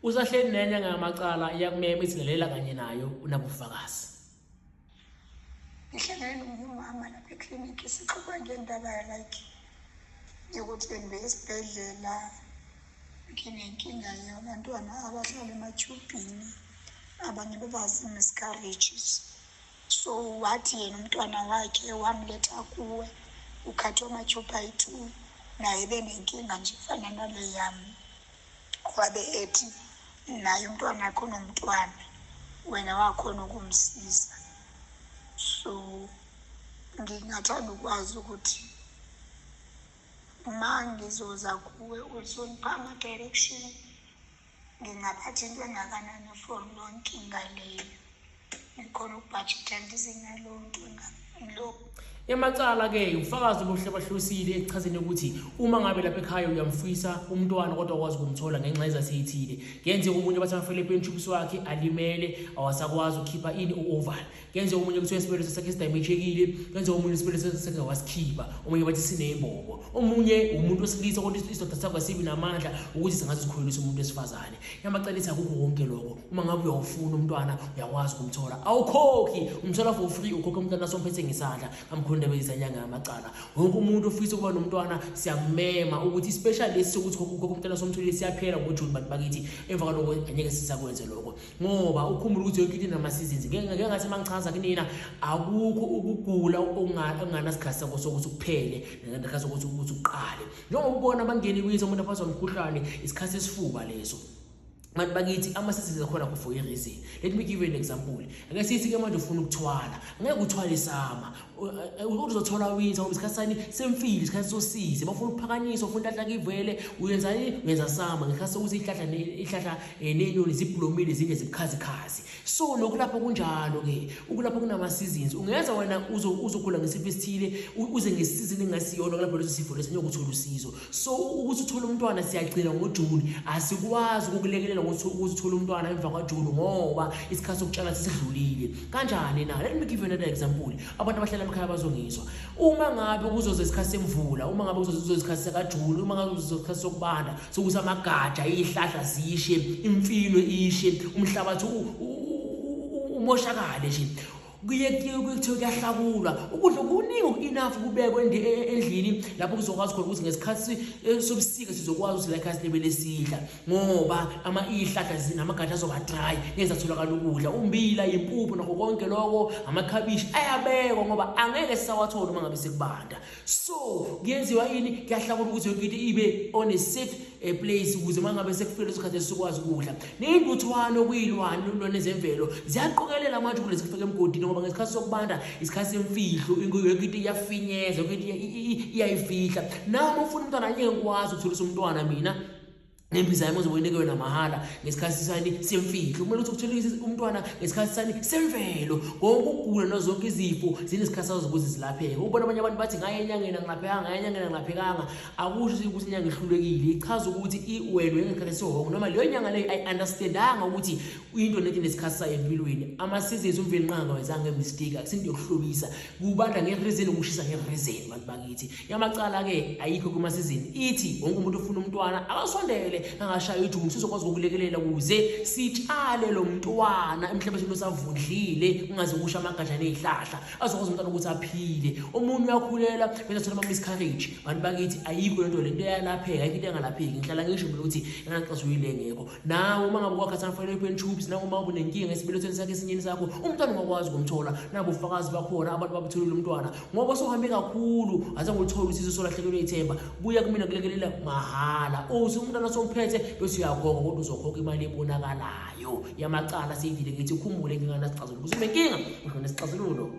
Usahleli nenyanga yamacala iyakumema isilalela kanye nayo unabufakazi. Ngihlangene nomama lapha eklinikhi sixoxa ngendaba like yokuthi bengibe esibhedlela nginenkinga yabantwana abahlala ematubhini abanye bebazi miscarriages. So wathi yena umntwana wakhe wamletha kuwe ukhathi wamatshubha ayi-2 naye benenkinga nje fana nale yami. Wabe ethi naye umntwana wakhe unomntwana wena wakhona ukumsiza. So ngingathanda ukwazi ukuthi uma ngizoza kuwe uzongipha ama-direction ngingaphatha into engakanani for leyo nkinga leyo. Ngikhona ukubhajeta ngizingaleyo nkinga. Emacala-ke ufakazi obuhle bahlosile ekuchazeni ukuthi uma ngabe lapha ekhaya uyamfisa umntwana kodwa akwazi ukumthola ngenxa ezaseyithile. Kuyenzeka umunye bathi ama-fallopian tubes wakhe alimele awasakwazi ukukhipha ini u-oval. Kuyenzeka umunye kuthiwa isibeleko sakhe sidamejekile. Kuyenzeka umunye isibeleko sakhe wasikhipha. Omunye bathi siney'mbobo. Omunye umuntu wesilisa kodwa isidoda sakhe asibi namandla ukuthi singaze sikhulelise umuntu wesifazane. Emacala ethi akukho konke lokho. Uma ngabe uyawufuna umntwana uyakwazi ukumthola. Awukhokhi umthola for free, ukhokha umntwana somphethe ngesandla. Ndaba izanyanga yamacala. Wonke umuntu ofisa ukuba nomntwana siyamema ukuthi especially lesi sokuthi ukhokha umntwana somthole siyaphela ngoJune bantu bakithi. Emva kwaloko angeke sisakwenze lokho ngoba ukhumbula ukuthi yonke into nama-seasons. Ngeke ngathi mangichaza kunina akukho ukugula okunganasikhathi sakho sokuthi kuphele ngenkathi sokuthi uqale. Njengoba ubona bangene kuyise umuntu aphethwe umkhuhlane isikhathi esifuba leso. Bantu bakithi ama-seasons akhona for a reason. Let me give you an example. Ake sithi ke manje ufuna ukuthwala, ngeke uthwale sama. Uzothola winter ngoba isikhathi semfile, isikhathi sosize. Bafuna ukuphakanyiswa, ufuna inhlahla kivele, uyenzani? Uyenza sama ngekhathi sokuthi ihlahla nenyoni ziblomile zinde zibukhazikhazi. So nokulapho kunjalo ke, ukulapho kunama-seasons. Ungenza wena uzokhula ngesifo esithile, uze ngesizini engasiyona kulapho leso sifo leso ngiyokuthola usizo. So ukuthi uthole umntwana siyagcina ngoJune, asikwazi ukukulekelela ukuthi uthole umntwana emva kwaJune ngoba isikhathi sokutshala sesidlulile. Kanjani na? Let me give you another example. Abantu abahlala emakhaya bazongizwa. Uma ngabe kuzoze isikhathi semvula, uma ngabe kuzoze isikhathi sikaJune, uma ngabe kuzoze isikhathi sokubanda, sokuthi amagatsha, izihlahla zishe, imfino ishe, umhlabathi umoshakale nje. Kuyahlakulwa ukudla kuningi enough kubekwe endlini lapho kuzokwazi khona ukuthi ngesikhathi sobusika sizokwazi ukuthi like asilebele sidla ngoba izihlahla zinamagatsha azoba dry ngenza tholakala ukudla umbila impuphu nakho konke lokho amakhabishi ayabekwa ngoba angeke sisawathola uma ngabe sekubanda. So kuyenziwa yini? Kuyahlakulwa ukuthi yonke into ibe on a safe place ukuze uma ngabe sekufika leso sikhathi sikwazi ukudla. Ney'ntuthwane okuyilwane zemvelo ziyaqokelela manje ukudla zikufika emgodini ngoba ngesikhathi sokubanda isikhathi semfihlo yonke into iyafinyeza, yonke into iyayifihla. Nawe ufuna umntwana angeke ngikwazi ukutholisa umntwana mina ngembiza yami ozobonekewe namahala ngesikhathi sani semfihlo. Kumele ukuthi ukutholise umntwana ngesikhathi sani semvelo. Konke ukugula nazonke izifo zinesikhathi sazo ukuthi zilapheke. Ubona abanye abantu bathi ngaye enyangeni angilaphekanga, ngaye enyangeni angilaphekanga. Akusho ukuthi inyanga ihlulekile, ichaza ukuthi wena ngekhathi sihongo noma leyo nyanga leyo ayi-understandanga ukuthi into nethi nesikhathi sayo empilweni. Ama-seasons umveli nqanga wenzanga ngemistake, akusinto yokuhlobisa. Kubanda ngereason, ukushisa ngereason bantu bakithi. Yamacala-ke ayikho kuma-season. Ithi wonke umuntu ofuna umntwana akasondele angashaya uJune sizokwazi ukulekelela ukuze sitshale lo mntwana emhlabathini osavundlile ungaze kusha amagatsha nezihlahla azokwazi umntwana ukuthi aphile. Omunye uyakhulela bese thola ama-miscarriage. Bantu bakithi ayikho lento lento yalapheka, ayikho into engalapheki. Ngihlala ngisho mina ukuthi engaxazulile ngekho. Nawe uma ngabe kwakhatha ama-fallopian tubes nawe uma unenkinga esibelethweni sakhe esinyeni sakho umntwana ungakwazi ukumthola. Nabo ufakazi bakhona abantu babutholile umntwana ngoba sohambe kakhulu azange ulithole usizo solahlekelwe ithemba. Buya kumina kulekelela mahala. Umntwana phethe bese uyakhokha kodwa uzokhokha imali ebonakalayo yamacala seyidile ngithi ukhumbule inkinga nasicazululo. Kuze unenkinga ukhona isixazululo.